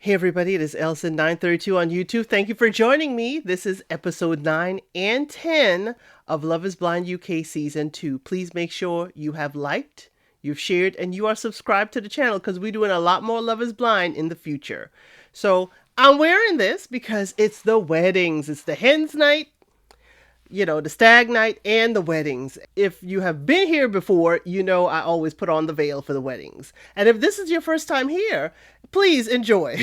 Hey everybody, it is ElCid932 on YouTube. Thank you for joining me. This is episode 9 and 10 of Love is Blind UK Season 2. Please make sure you have liked, you've shared, and you are subscribed to the channel because we're doing a lot more Love is Blind in the future. So I'm wearing this because it's the weddings. It's the hen's night, the stag night and the weddings. If you have been here before, you know I always put on the veil for the weddings. And if this is your first time here, please enjoy.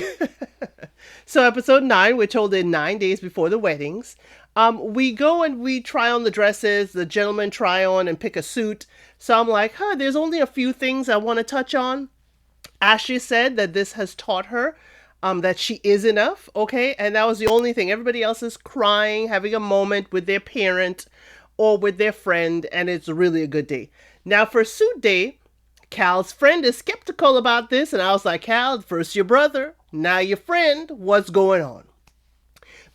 So episode 9, we're told in 9 days before the weddings. We go and we try on the dresses, the gentlemen try on and pick a suit. So I'm like, there's only a few things I want to touch on. Ashley said that this has taught her that she is enough, okay? And that was the only thing. Everybody else is crying, having a moment with their parent or with their friend, and it's really a good day. Now, for suit day, Cal's friend is skeptical about this, and I was like, Cal, first your brother, now your friend, what's going on?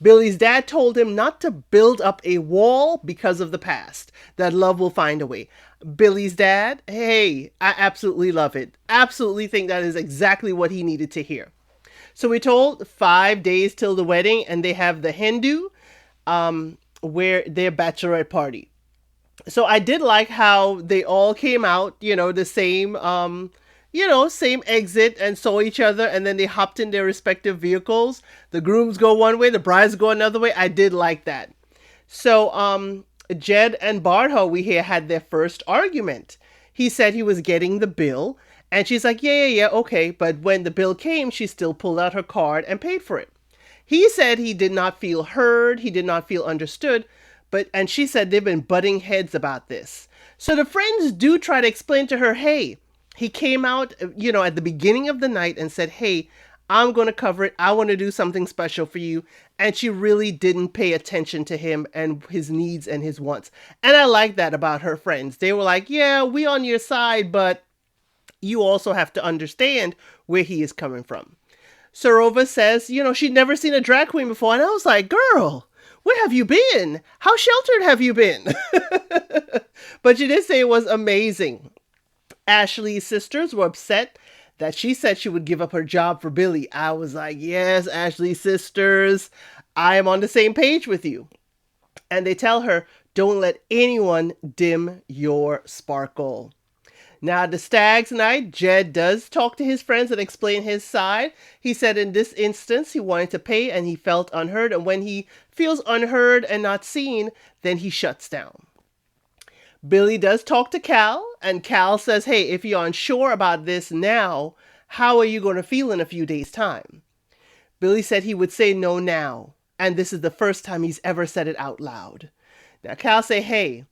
Billy's dad told him not to build up a wall because of the past, that love will find a way. Billy's dad, hey, I absolutely love it. Absolutely think that is exactly what he needed to hear. So we told 5 days till the wedding, and they have the Hindu, where their bachelorette party. So I did like how they all came out, the same, same exit and saw each other, and then they hopped in their respective vehicles. The grooms go one way, the brides go another way. I did like that. So Jed and Bartha, we hear, had their first argument. He said he was getting the bill. And she's like, yeah, okay. But when the bill came, she still pulled out her card and paid for it. He said he did not feel heard. He did not feel understood. And she said they've been butting heads about this. So the friends do try to explain to her, hey, he came out, at the beginning of the night and said, hey, I'm going to cover it. I want to do something special for you. And she really didn't pay attention to him and his needs and his wants. And I like that about her friends. They were like, yeah, we on your side, but you also have to understand where he is coming from. Sarova says, she'd never seen a drag queen before. And I was like, girl, where have you been? How sheltered have you been? But she did say it was amazing. Ashley's sisters were upset that she said she would give up her job for Billy. I was like, yes, Ashley's sisters, I am on the same page with you. And they tell her, don't let anyone dim your sparkle. Now, the stag's night, Jed does talk to his friends and explain his side. He said in this instance, he wanted to pay and he felt unheard. And when he feels unheard and not seen, then he shuts down. Billy does talk to Cal, and Cal says, hey, if you're unsure about this now, how are you going to feel in a few days' time? Billy said he would say no now. And this is the first time he's ever said it out loud. Now, Cal say, hey,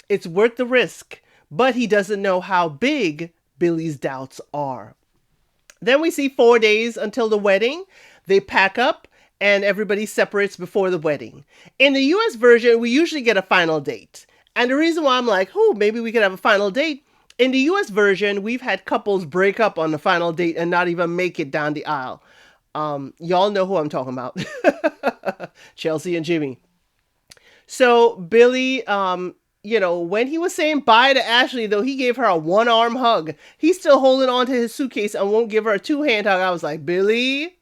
it's worth the risk. But he doesn't know how big Billy's doubts are. Then we see 4 days until the wedding. They pack up and everybody separates before the wedding. In the US version, we usually get a final date. And the reason why I'm like, maybe we could have a final date. In the US version, we've had couples break up on the final date and not even make it down the aisle. Y'all know who I'm talking about. Chelsea and Jimmy. So Billy, when he was saying bye to Ashley, though, he gave her a one-arm hug. He's still holding on to his suitcase and won't give her a two-hand hug. I was like, Billy,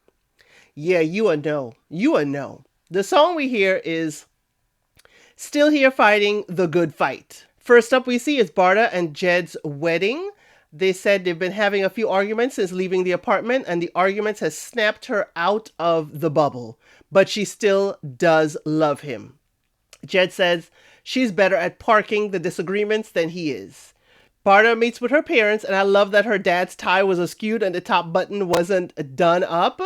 yeah, you a no. You a no. The song we hear is Still Here Fighting the Good Fight. First up we see is Bartha and Jed's wedding. They said they've been having a few arguments since leaving the apartment, and the arguments has snapped her out of the bubble. But she still does love him. Jed says she's better at parking the disagreements than he is. Bartha meets with her parents, and I love that her dad's tie was askew and the top button wasn't done up.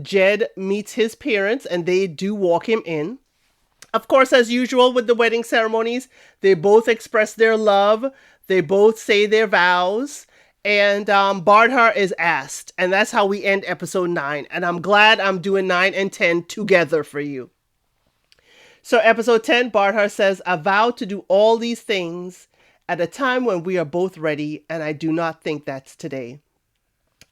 Jed meets his parents, and they do walk him in. Of course, as usual with the wedding ceremonies, they both express their love. They both say their vows. And Bartha is asked. And that's how we end episode 9. And I'm glad I'm doing 9 and 10 together for you. So episode 10, Bartha says, I vow to do all these things at a time when we are both ready, and I do not think that's today.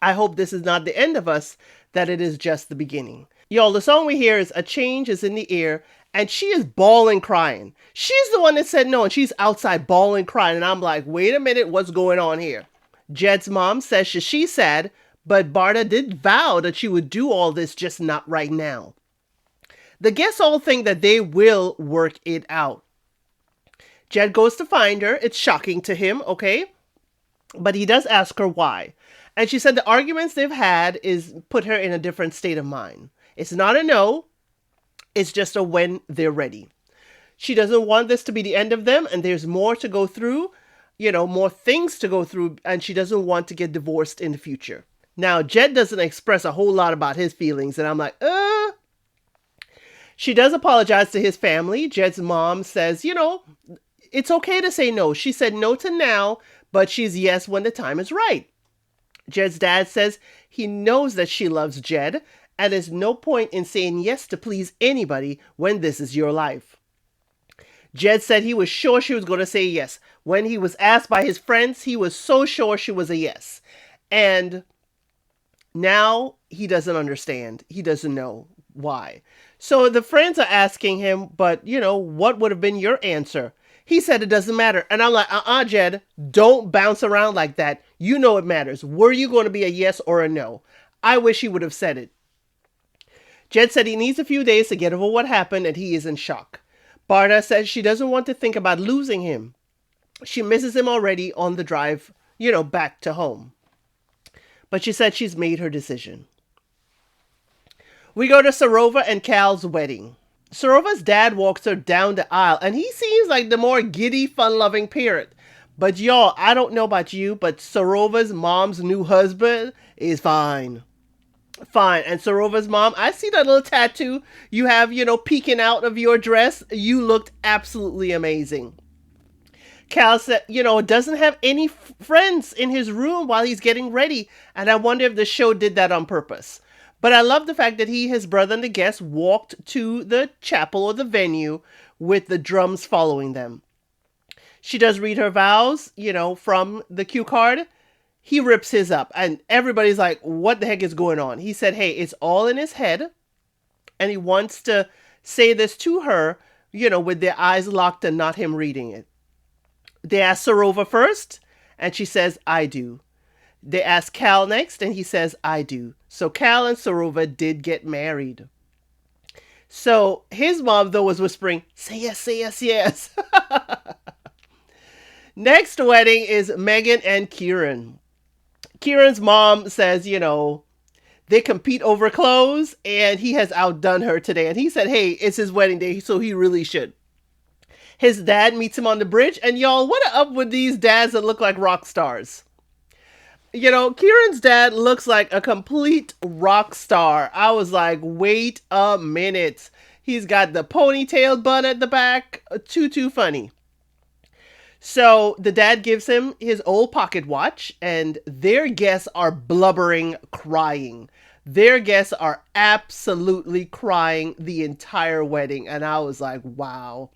I hope this is not the end of us, that it is just the beginning. Y'all, the song we hear is A Change is in the Air, and she is bawling, crying. She's the one that said no, and she's outside bawling, crying, and I'm like, wait a minute, what's going on here? Jed's mom says she's sad, But Barda did vow that she would do all this, just not right now. The guests all think that they will work it out. Jed goes to find her. It's shocking to him, okay? But he does ask her why. And she said the arguments they've had is put her in a different state of mind. It's not a no. It's just a when they're ready. She doesn't want this to be the end of them, and there's more to go through, more things to go through, and she doesn't want to get divorced in the future. Now, Jed doesn't express a whole lot about his feelings, and I'm like, She does apologize to his family. Jed's mom says, it's okay to say no. She said no to now, but she's yes when the time is right. Jed's dad says he knows that she loves Jed, and there's no point in saying yes to please anybody when this is your life. Jed said he was sure she was going to say yes. When he was asked by his friends, he was so sure she was a yes. And now he doesn't understand. He doesn't know why. So the friends are asking him, but, what would have been your answer? He said it doesn't matter. And I'm like, Jed, don't bounce around like that. You know it matters. Were you going to be a yes or a no? I wish he would have said it. Jed said he needs a few days to get over what happened and he is in shock. Barda says she doesn't want to think about losing him. She misses him already on the drive, back to home. But she said she's made her decision. We go to Sarova and Cal's wedding. Sarova's dad walks her down the aisle, and he seems like the more giddy, fun-loving parent. But y'all, I don't know about you, but Sarova's mom's new husband is fine. Fine. And Sarova's mom, I see that little tattoo you have, peeking out of your dress. You looked absolutely amazing. Cal said, doesn't have any friends in his room while he's getting ready. And I wonder if the show did that on purpose. But I love the fact that he, his brother, and the guests walked to the chapel or the venue with the drums following them. She does read her vows, from the cue card. He rips his up, and everybody's like, what the heck is going on? He said, hey, it's all in his head, and he wants to say this to her, with their eyes locked and not him reading it. They ask Sarova first, and she says, I do. They ask Cal next, and he says, I do. So Cal and Sarova did get married. So his mom, though, was whispering, say yes, say yes, yes. Next wedding is Megan and Kieran. Kieran's mom says, they compete over clothes, and he has outdone her today. And he said, hey, it's his wedding day, so he really should. His dad meets him on the bridge, and y'all, what up with these dads that look like rock stars? Kieran's dad looks like a complete rock star. I was like, wait a minute. He's got the ponytail bun at the back. Too funny. So the dad gives him his old pocket watch, and their guests are blubbering, crying. Their guests are absolutely crying the entire wedding. And I was like, wow.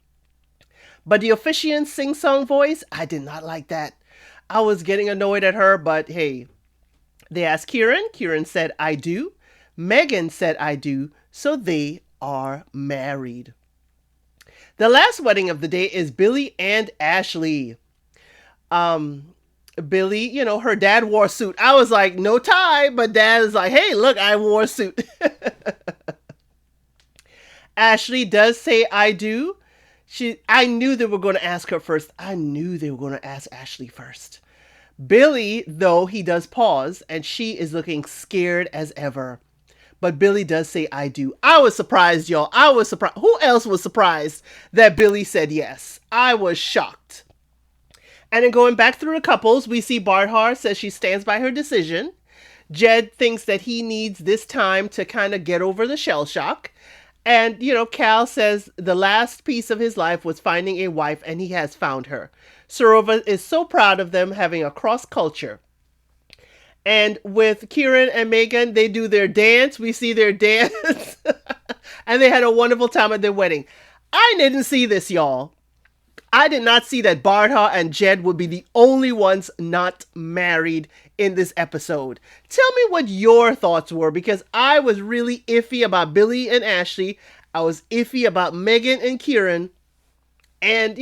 But the officiant's sing-song voice, I did not like that. I was getting annoyed at her, but hey, they asked Kieran. Kieran said, I do. Megan said, I do. So they are married. The last wedding of the day is Billy and Ashley. Billy, her dad wore a suit. I was like, no tie, but dad is like, hey, look, I wore a suit. Ashley does say, I do. I knew they were going to ask her first. I knew they were going to ask Ashley first. Billy, though, he does pause, and she is looking scared as ever. But Billy does say, I do. I was surprised, y'all. I was surprised. Who else was surprised that Billy said yes? I was shocked. And then going back through the couples, we see Bardhar says she stands by her decision. Jed thinks that he needs this time to kind of get over the shell shock. And, Cal says the last piece of his life was finding a wife, and he has found her. Sarova is so proud of them having a cross culture. And with Kieran and Megan, they do their dance. We see their dance. And they had a wonderful time at their wedding. I didn't see this, y'all. I did not see that Bardha and Jed would be the only ones not married in this episode. Tell me what your thoughts were, because I was really iffy about Billy and Ashley. I was iffy about Megan and Kieran. And,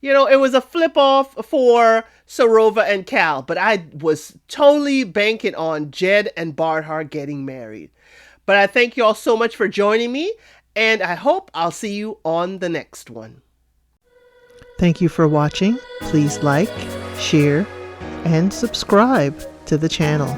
it was a flip off for Sarova and Cal, but I was totally banking on Jed and Barthar getting married. But I thank you all so much for joining me, and I hope I'll see you on the next one. Thank you for watching. Please like, share, and subscribe to the channel.